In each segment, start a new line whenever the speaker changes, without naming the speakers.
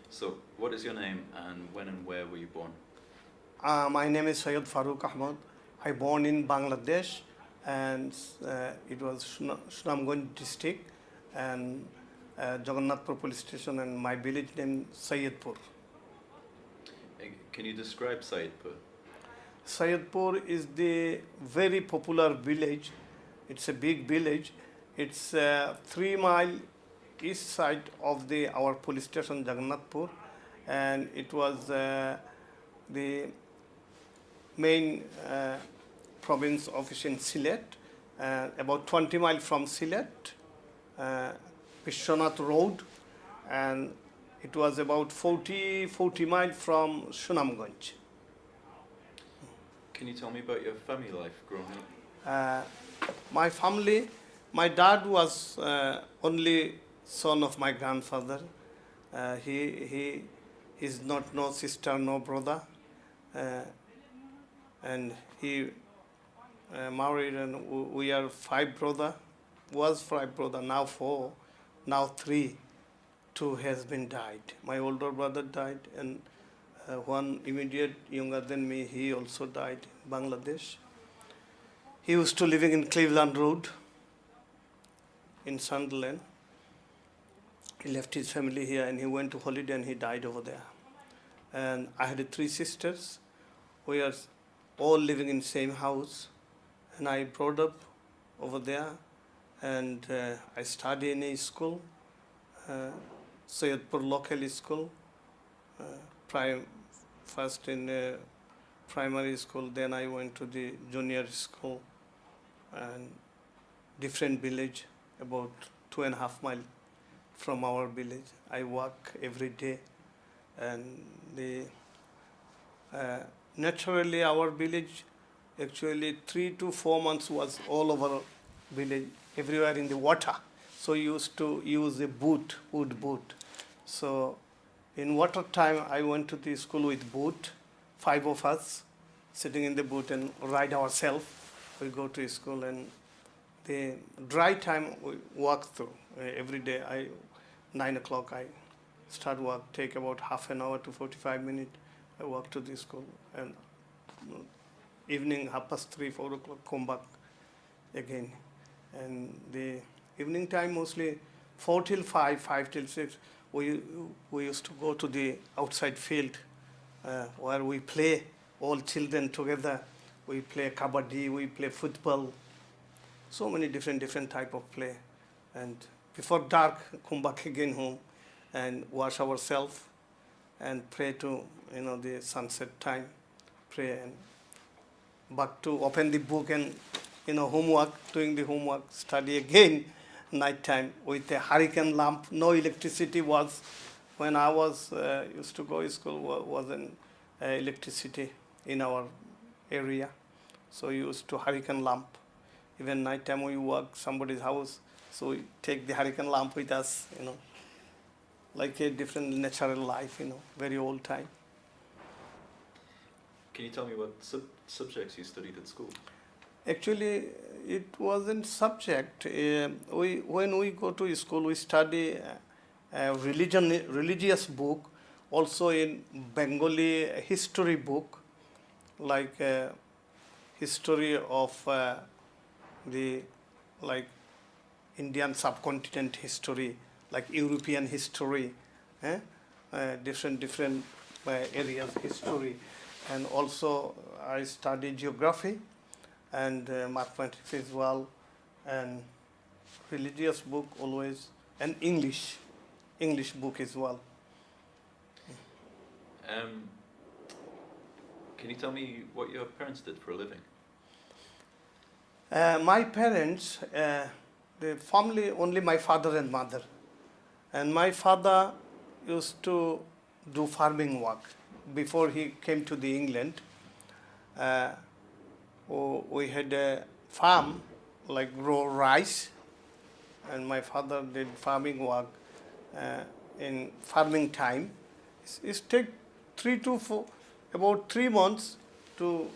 So, what is your name and when and where were you born?
My name is Syed Faruk Ahmed. I born in Bangladesh, and it was Sunamganj district, and Jagannathpur police station, and my village name Syedpur.
Can you describe Syedpur?
Syedpur is the very popular village. It's a big village. It's 3 mile east side of the our police station Jagannathpur, and it was the main province office in Sylhet, about 20 miles from Sylhet, Vishwanath Road, and it was about 40 miles from Sunamganj.
Can you tell me about your family life growing up?
My family, my dad was only son of my grandfather. He is not no sister, no brother, and he married, and we are five brother. Was five brother, now four, now three. Two has been died. My older brother died, and one immediate younger than me, he also died in Bangladesh. He used to living in Cleveland Road in Sunderland. He left his family here and he went to holiday and he died over there. And I had three sisters. We are all living in same house, and I brought up over there, and I studied in a school, Syedpur local school, first in primary school, then I went to the junior school, and different village, about 2.5 miles from our village. I walk every day, and naturally our village, actually 3 to 4 months was all over village, everywhere in the water. So used to use a wood boot. So in water time, I went to the school with boat, 5 of us sitting in the boat and ride ourselves. We go to school, and the dry time we walk through every day. 9 o'clock I start work, take about half an hour to 45 minutes. I walk to the school, and evening 3:30, 4 o'clock come back again. And the evening time mostly 4 till 5, 5 till 6. We used to go to the outside field where we play, all children together. We play kabaddi, we play football, so many different type of play. And before dark, come back again home and wash ourselves and pray to the sunset time, pray, and back to open the book and homework, doing the homework, study again. Night time with a hurricane lamp. No electricity was when I was used to go to school. Wasn't electricity in our area, so we used to hurricane lamp. Even night time we work somebody's house, so we take the hurricane lamp with us. Like a different natural life. Very old time.
Can you tell me what subjects you studied at school?
Actually, it wasn't subject. When we go to school, we study religious book, also in Bengali history book, like history of the Indian subcontinent history, like European history, different areas history, and also I study geography and mathematics as well, and religious book always, and English book as well.
Can you tell me what your parents did for a living?
My parents, the family, only my father and mother. And my father used to do farming work before he came to the England. We had a farm, like grow rice, and my father did farming work in farming time. It take 3 to 4, about 3 months to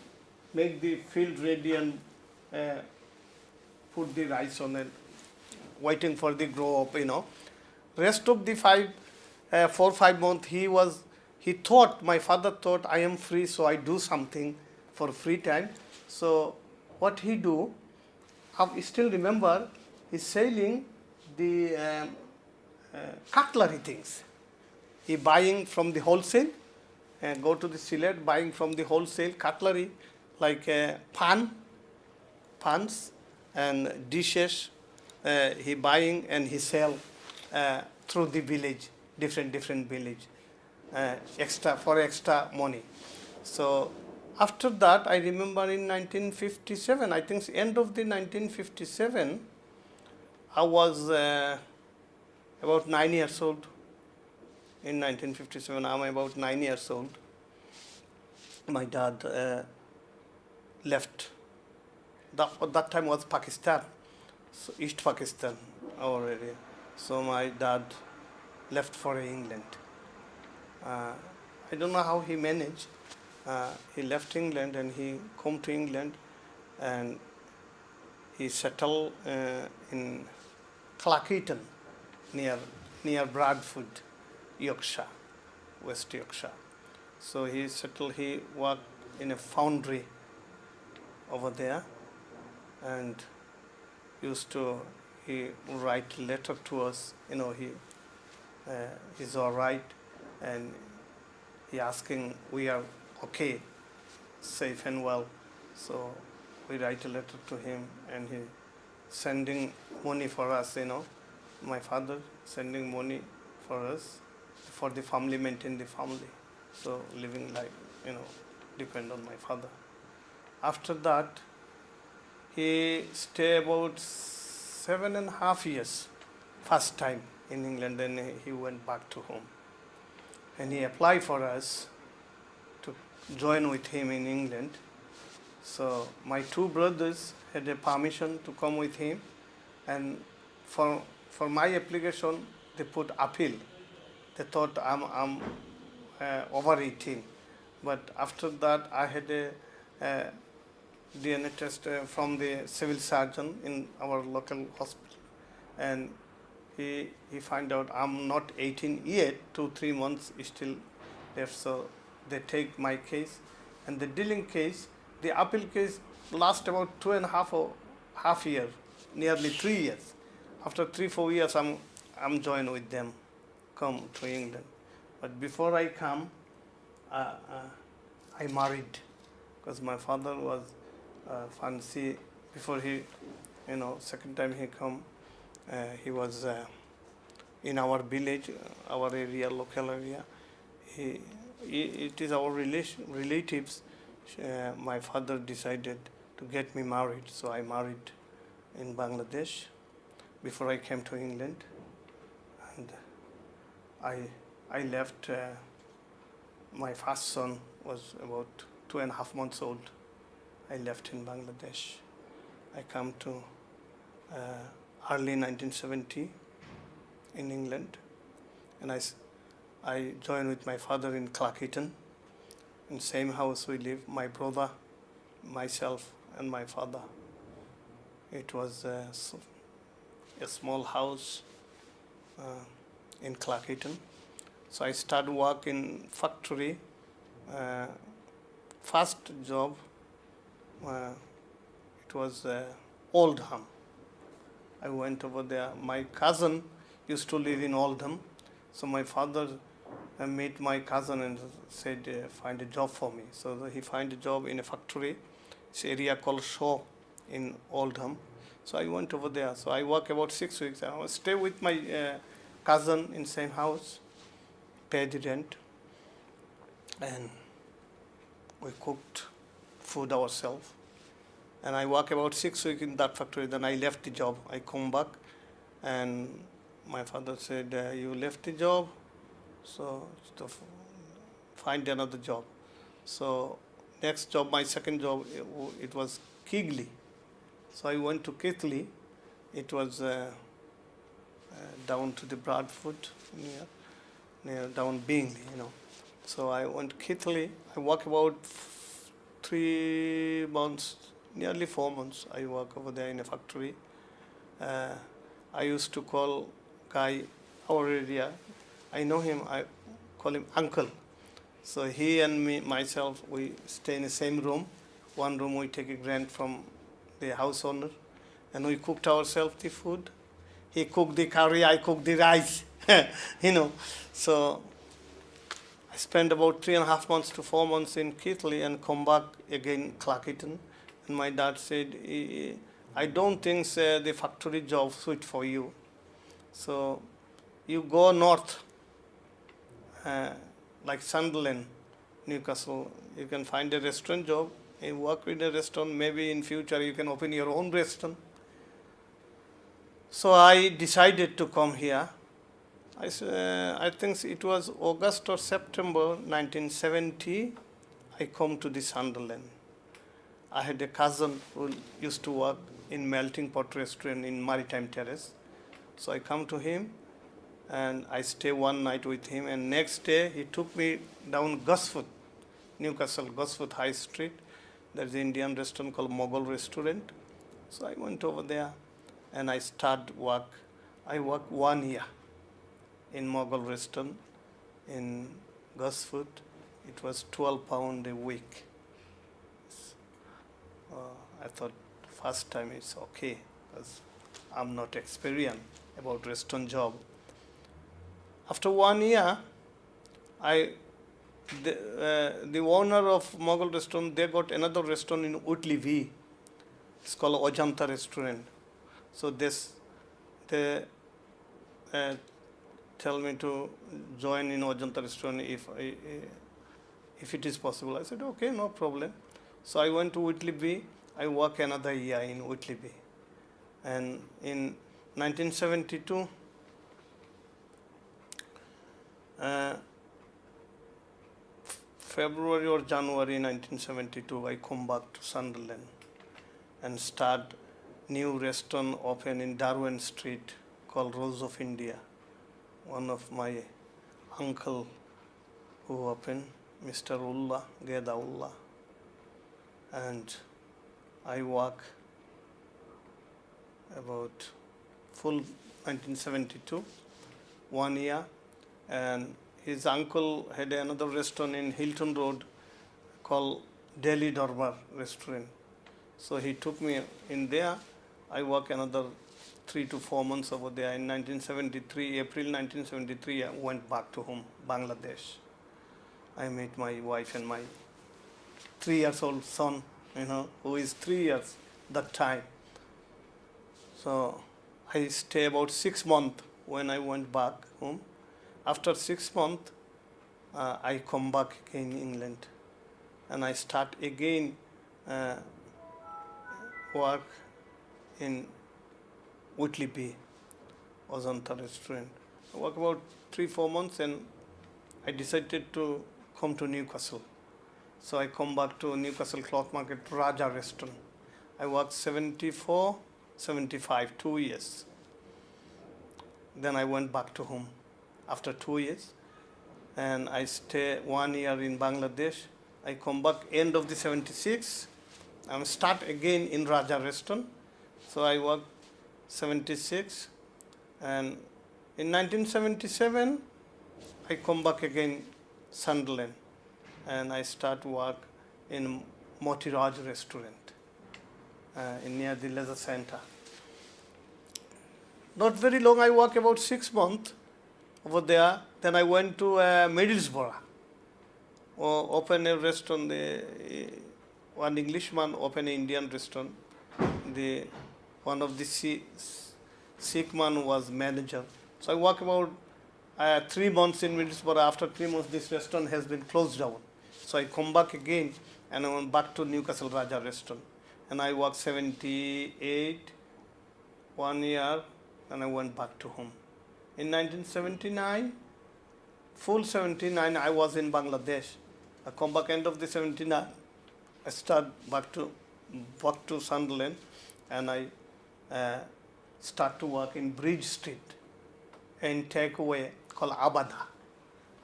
make the field ready and put the rice on it, waiting for the grow up. Rest of the 4 5 months he thought, my father thought, I am free, so I do something for free time. So what he do, I still remember, he's selling the cutlery things. He buying from the wholesale, and go to the Syed, buying from the wholesale cutlery like pans and dishes. He buying and he sell through the village, different village, extra money. So after that, I remember in 1957, I think end of the 1957, I was about 9 years old. In 1957, I'm about 9 years old. My dad left. That time was Pakistan, so East Pakistan, our area. So my dad left for England. I don't know how he managed. He left England and he come to England, and he settled in Clacketon, near Bradford, Yorkshire, West Yorkshire. So he settled. He worked in a foundry over there, and he write letter to us. He is all right, and he asking we are okay, safe and well. So we write a letter to him, and he sending money for us. My father sending money for us, for the family, maintain the family. So living life, depend on my father. After that, he stay about 7.5 years, first time in England. Then he went back to home, and he applied for us to join with him in England. So my two brothers had a permission to come with him, and for my application they put appeal. They thought I'm over 18, but after that I had a DNA test from the civil surgeon in our local hospital, and he find out I'm not 18 yet. 2-3 months still left. So they take my case, and the dealing case, the appeal case last about 2.5 years, nearly 3 years. After 3-4 years, I'm joined with them, come to England. But before I come, I married, because my father was fancy. Before he, second time he come, he was in our village, our area, local area. It is our relatives. My father decided to get me married, so I married in Bangladesh before I came to England, and I left. My first son was about 2.5 months old. I left in Bangladesh. I come to early 1970 in England, and I joined with my father in Clacketon. In same house we live, my brother, myself, and my father. It was a small house in Clacketon. So I started work in factory. First job, it was Oldham. I went over there. My cousin used to live in Oldham, so my father met my cousin and said, find a job for me. So he find a job in a factory. It's area called Shaw in Oldham. So I went over there. So I work about 6 weeks. I stay with my cousin in same house, pay the rent, and we cooked food ourselves. And I work about 6 weeks in that factory. Then I left the job. I come back, and my father said, you left the job, so to find another job. So next job, my second job, it was Keighley. So I went to Keighley. It was down to the Bradford, near down Bingley, So I went Keighley. I work about 3 months, nearly 4 months. I work over there in a factory. I used to call guy, our area, I know him. I call him uncle. So he and me, myself, we stay in the same room. One room we take a grant from the house owner, and we cooked ourselves the food. He cooked the curry, I cooked the rice, So I spent about 3.5 months to 4 months in Keighley and come back again Clackerton. And my dad said, I don't think the factory job suit for you. So you go north, like Sunderland, Newcastle. You can find a restaurant job. You work in a restaurant. Maybe in future you can open your own restaurant. So I decided to come here. I think it was August or September 1970. I come to the Sunderland. I had a cousin who used to work in Melting Pot restaurant in Maritime Terrace. So I come to him and I stay one night with him. And next day he took me down Gosforth, Newcastle, Gosforth High Street. There's an Indian restaurant called Mughal Restaurant. So I went over there and I started work. I worked 1 year in Mughal restaurant in Gosforth. It was £12 a week. I thought first time it's okay because I'm not experienced about restaurant job. After 1 year, the owner of Mughal restaurant, they got another restaurant in Whitley V. It's called Ajanta restaurant. So they tell me to join in Ajanta restaurant if it is possible. I said, okay, no problem. So I went to Whitley B. I worked another year in Whitley B. And in 1972, February or January 1972, I come back to Sunderland and start new restaurant open in Darwin Street called Rose of India. One of my uncle who opened, Mr. Ullah, Geda Ullah. And I work about full 1972, 1 year. And his uncle had another restaurant in Hilton Road called Delhi Darbar Restaurant. So he took me in there. I worked another 3 to 4 months over there. In 1973, April 1973, I went back to home, Bangladesh. I met my wife and my 3-year-old son, who is 3 years that time. So I stay about 6 months when I went back home. After 6 months, I come back again in England, and I start again work in Whitley B, Ajanta restaurant. I work about 3-4 months, and I decided to come to Newcastle. So I come back to Newcastle Cloth Market, Raja restaurant. I worked 74, 75, 2 years. Then I went back to home after 2 years, and I stay 1 year in Bangladesh. I come back end of the 76, and start again in Raja restaurant. So I work 76, and in 1977, I come back again Sunderland, and I start work in Motiraj restaurant in near the leisure center. Not very long, I work about 6 months over there. Then I went to Middlesbrough, open a restaurant. One Englishman opened an Indian restaurant. One of the Sikh man was manager. So I work about 3 months in Middlesbrough. After 3 months, this restaurant has been closed down. So I come back again, and I went back to Newcastle Raja restaurant. And I worked 78, 1 year, and I went back to home. In 1979, full 79, I was in Bangladesh. I come back end of the 79. I start back to Sunderland, and I start to work in Bridge Street in takeaway called Abada.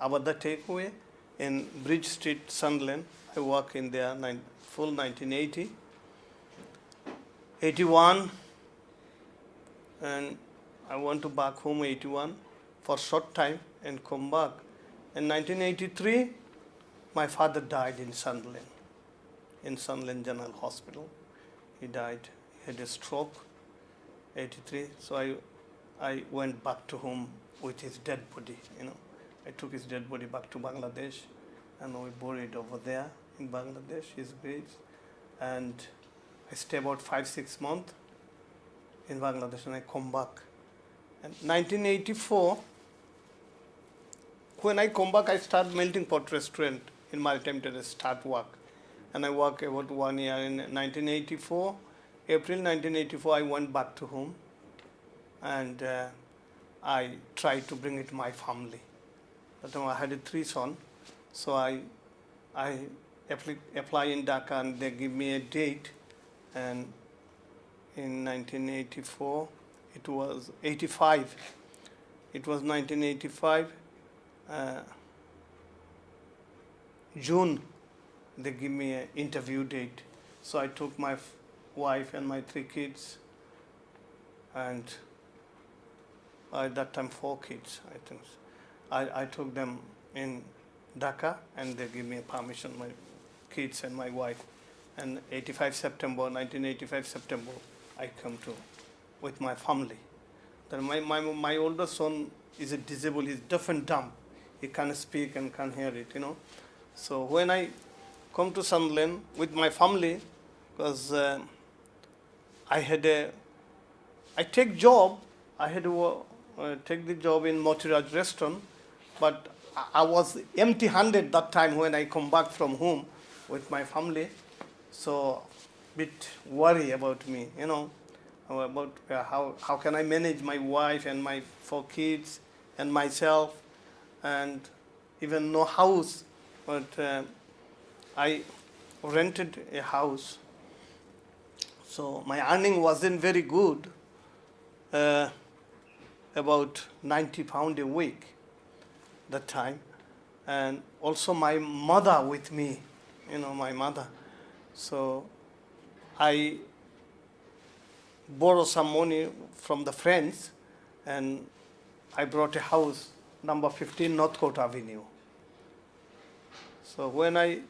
Abada takeaway in Bridge Street, Sunderland. I work in there full 1980, 81, and I went to back home 81 for short time. and come back. In 1983, my father died in Sunderland General Hospital. He died. He had a stroke, 83. So I went back to home with his dead body. I took his dead body back to Bangladesh, and we buried over there in Bangladesh, his graves. And I stayed about 5-6 months in Bangladesh, and I come back. And 1984, when I come back, I start melting pot restaurant in Maritime Terrace, start work. And I work about 1 year. In 1984, April 1984, I went back to home, and I tried to bring it to my family. That time I had 3 sons, so I apply in Dhaka, and they give me a date. And in 1984, it was 85. It was 1985, June. They give me an interview date. So I took my wife and my 3 kids, and at that time 4 kids, I think. I took them in Dhaka, and they give me permission, my kids and my wife. And 1985 September, I come to with my family. Then my older son is a disabled, he's deaf and dumb. He can't speak and can't hear it, So when I come to Sunderland with my family, because I take job, I had to take the job in Motiraj restaurant, but I was empty-handed that time when I come back from home with my family. So bit worry about me, about how can I manage my wife and my 4 kids and myself, and even no house. But I rented a house. So my earning wasn't very good, about £90 a week that time. And also my mother with me, my mother. So I borrowed some money from the friends, and I brought a house, number 15 Northcote Avenue. So when I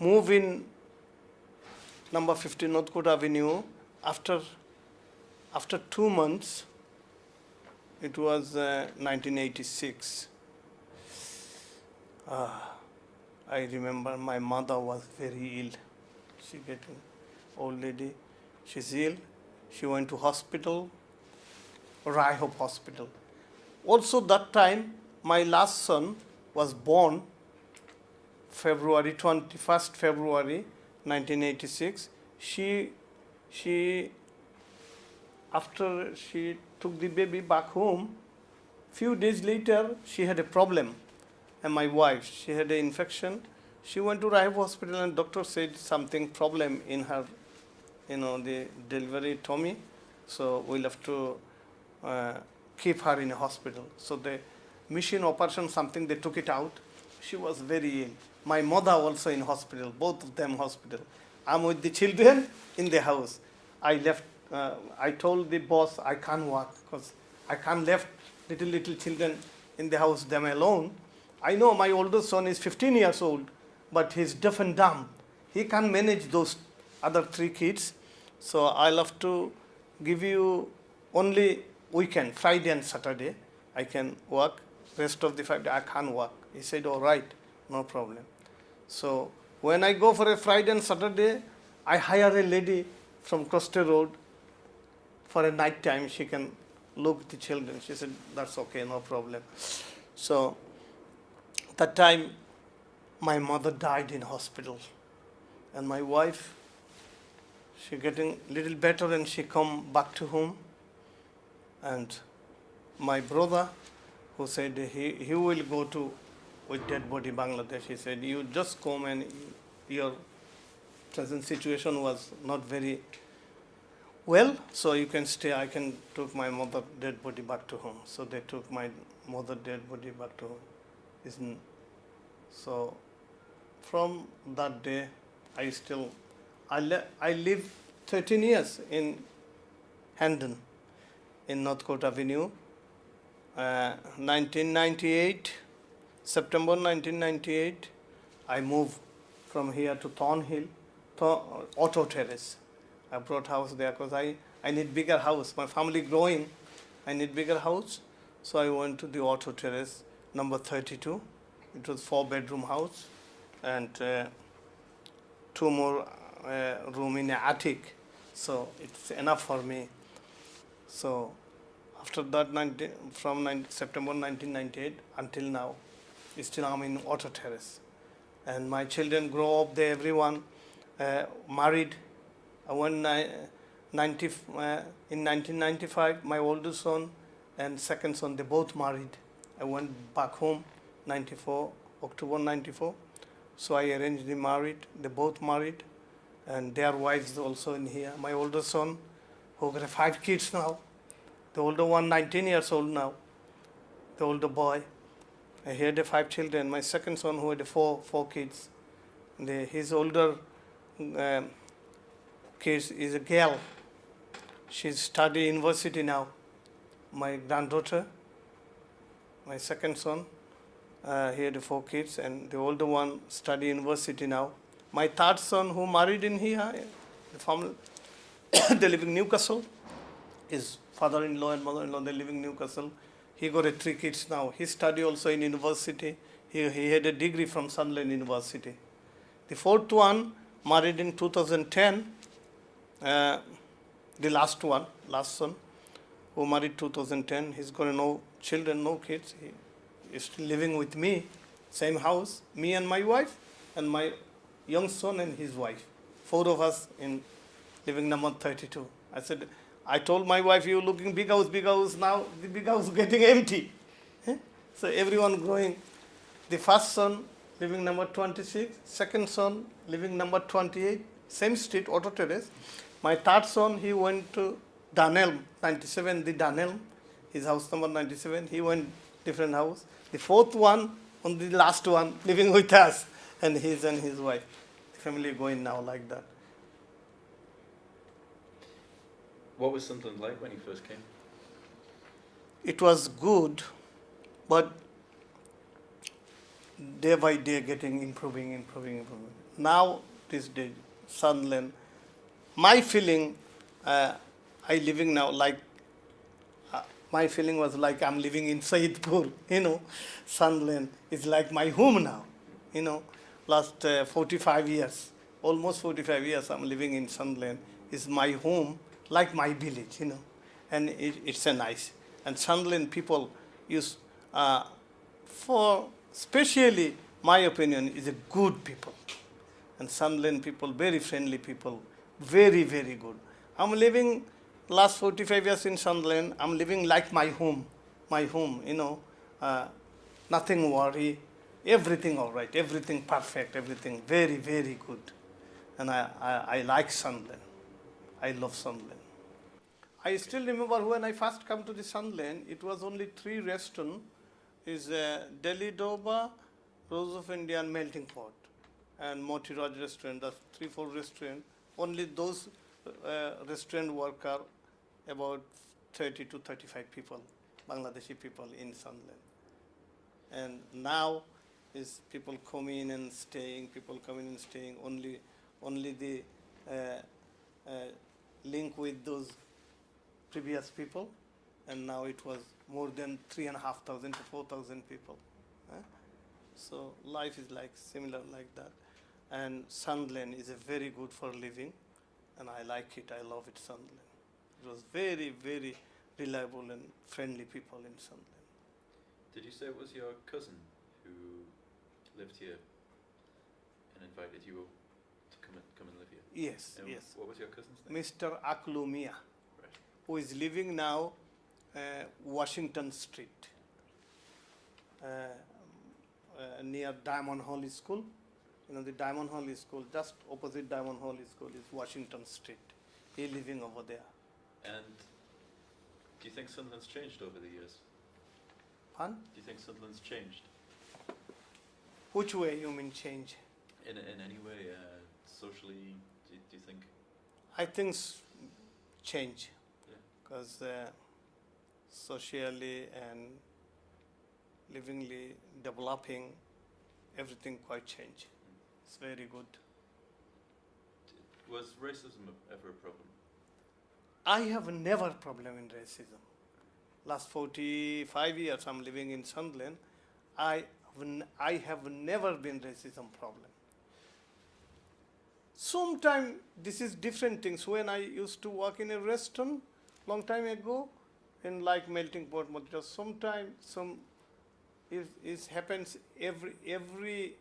move in number 15 Northcote Avenue, after 2 months, it was 1986. I remember my mother was very ill. She getting old lady. She's ill. She went to hospital, Hope Hospital. Also that time, my last son was born February 21st February 1986. After she took the baby back home, few days later she had a problem, and my wife, she had an infection. She went to Hope Hospital, and doctor said something problem in her, the delivery tummy. So we'll have to keep her in a hospital. So the machine operation, something, they took it out. She was very ill. My mother also in hospital, both of them hospital. I'm with the children in the house. I left. I told the boss I can't work because I can't left little children in the house, them alone. I know my oldest son is 15 years old, but he's deaf and dumb. He can't manage those other 3 kids. So I'll have to give you only weekend, Friday and Saturday, I can work. Rest of the 5 days I can't work. He said, all right, no problem. So when I go for a Friday and Saturday, I hire a lady from Costa Road for a night time. She can look at the children. She said, that's okay, no problem. So that time, my mother died in hospital. And my wife, she getting little better, and she come back to home. And my brother, who said he will go to with dead body Bangladesh, he said, you just come, and your present situation was not very well, so you can stay. I can took my mother dead body back to home. So they took my mother dead body back to home. So from that day, I lived 13 years in Hendon, in Northcote Avenue. 1998, September 1998, I moved from here to Thornhill, Auto Terrace. I brought house there because I need bigger house. My family growing, I need bigger house. So I went to the Auto Terrace, number 32. It was 4-bedroom house and 2 more room in the attic. So it's enough for me. So after that, from September 1998 until now, still I'm in Auto Terrace. And my children grow up there, everyone married. In 1995, my oldest son and second son, they both married. I went back home, October 94. So I arranged them married. They both married. And their wives also in here. My older son, who got 5 kids now. The older one, 19 years old now. The older boy. He had 5 children. My second son, who had 4 kids. His older kids is a girl. She's studying university now. My granddaughter, my second son, he had 4 kids, and the older one study university now. My third son, who married in here, the family, they live in Newcastle. His father-in-law and mother-in-law, they live in Newcastle. He got 3 kids now. He studied also in university. He had a degree from Sunderland University. The fourth one, married in 2010. The last son, who married 2010. He's got no children, no kids. He is still living with me, same house, me and my wife, and my young son and his wife. 4 of us in living number 32. I told my wife, you looking big house, now the big house getting empty. So everyone growing. The first son living number 26, second son living number 28, same street, Auto Terrace. My third son, he went to Dunelm, 97, the Dunelm, his house number 97, he went different house. The fourth one, on the last one, living with us, and his wife. The family going now like that.
What was Sunderland like when you first came?
It was good, but day by day getting improving. Now, this day, Sunderland, my feeling, I living now like, my feeling was like I'm living in Syedpur, Sunderland is like my home now, last 45 years, almost 45 years I'm living in Sunderland, is my home, like my village, and it's a nice. And Sunderland people use, for especially my opinion, is a good people. And Sunderland people, very friendly people, very, very good. I'm living last 45 years in Sunderland. I'm living like my home, nothing worry, everything all right, everything perfect, everything very, very good. And I like Sunderland. I love Sunderland. I still remember when I first come to the Sunderland, it was only 3 restaurants. Is Delhi Doba, Rose of India, and Melting Pot, and Moti Raj restaurant. That's 3-4 restaurants. Only those restaurant worker, about 30 to 35 people, Bangladeshi people in Sunderland. And now is people coming and staying. Only the link with those previous people, and now it was more than 3,500 to 4,000 people. So life is like similar like that. And Sunderland is a very good for living, and I like it. I love it, Sunderland. It was very, very reliable and friendly people in Sunderland.
Did you say it was your cousin who lived here and invited you to come and live here?
Yes,
And
yes.
What was your cousin's name?
Mr. Aklumia,
Right.
who is living now Washington Street, near Diamond Hall School. The Diamond Hall School, just opposite Diamond Hall School is Washington Street. He living over there.
And do you think Sunderland's changed over the years?
Pardon?
Do you think Sunderland's changed
Which way you mean change?
in any way, socially? Do you think?
I think change,
Yeah.
because socially and livingly developing, everything quite changed. It's very good.
Was racism ever a problem?
I have never problem in racism. Last 45 years I'm living in Sunderland. I have never been racism problem. Sometimes this is different things. When I used to work in a restaurant long time ago, in like melting pot Madras, sometimes it happens every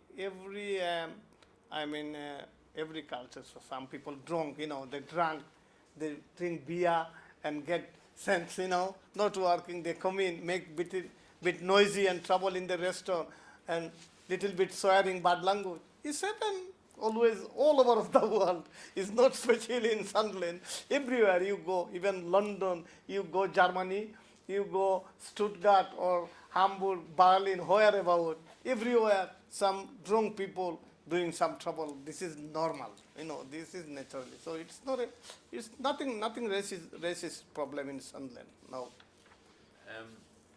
every culture. So some people drunk, they drink beer and get sense, not working. They come in, make bit noisy and trouble in the restaurant, and little bit swearing, bad language. It's happened always all over the world. It's not especially in Sunderland. Everywhere you go, even London, you go Germany, you go Stuttgart or Hamburg, Berlin, wherever, everywhere some drunk people doing some trouble. This is normal, this is naturally. So it's nothing racist problem in Sunderland, no.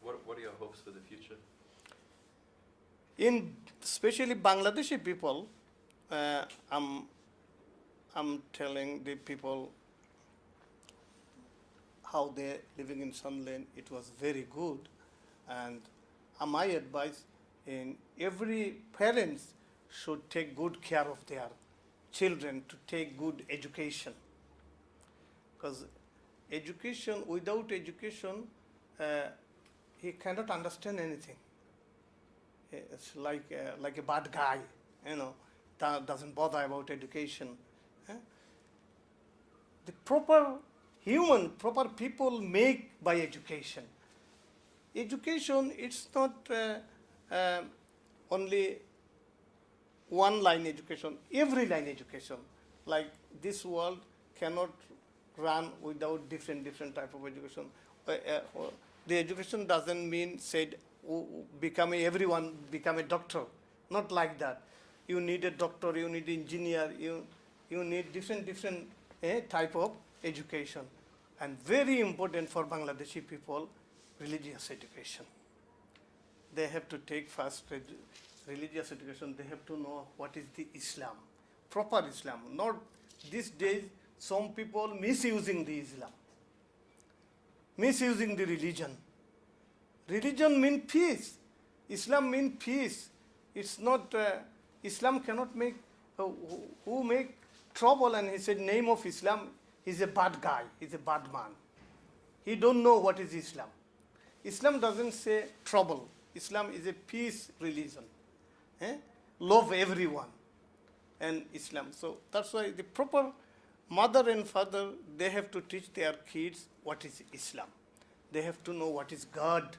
What are your hopes for the future?
In especially Bangladeshi people, I'm telling the people how they're living in Sunderland. It was very good, and my advice in every parents should take good care of their children to take good education, because education, without education, he cannot understand anything. It's like a bad guy, that doesn't bother about education. The proper people make by education. Education, it's not only one line education, every line education. Like this world cannot run without different type of education. The education doesn't mean everyone become a doctor. Not like that. You need a doctor, you need engineer, you need different type of education. And very important for Bangladeshi people, religious education. They have to take first religious education. They have to know what is the Islam, proper Islam. Not these days some people misusing the Islam, misusing the religion. Religion means peace. Islam means peace. It's not, Islam cannot make, who make trouble and he said name of Islam, he's a bad guy, he's a bad man. He don't know what is Islam. Islam doesn't say trouble. Islam is a peace religion. Love everyone and Islam. So that's why the proper mother and father, they have to teach their kids what is Islam. They have to know what is God.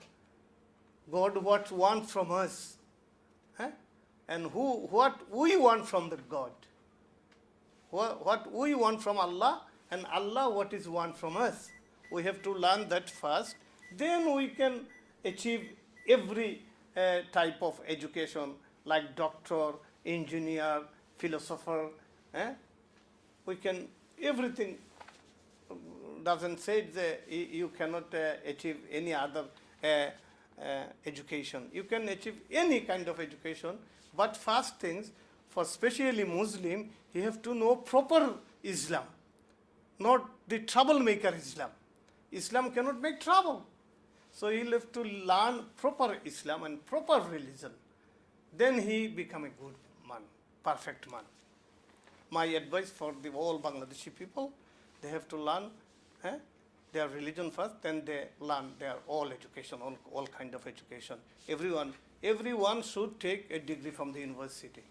God what wants from us. And what we want from the God. What we want from Allah, and Allah what is want from us. We have to learn that first. Then we can achieve every type of education, like doctor, engineer, philosopher. We can, everything doesn't say that you cannot achieve any other education. You can achieve any kind of education, but first things, for especially Muslim, he have to know proper Islam, not the troublemaker Islam. Islam cannot make trouble. So he'll have to learn proper Islam and proper religion. Then he become a good man, perfect man. My advice for the all Bangladeshi people, they have to learn their religion first, then they learn their all education, all kind of education. Everyone should take a degree from the university.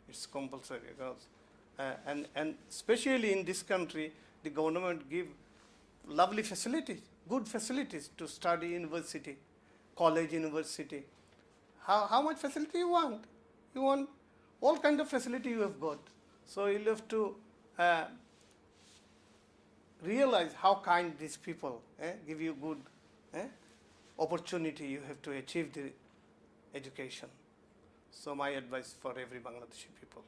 It's compulsory. And especially in this country, the government give lovely facilities, good facilities to study university, college, university. How much facility you want? You want all kind of facility you have got. So you'll have to realize how kind these people give you good opportunity. You have to achieve the education. So my advice for every Bangladeshi people.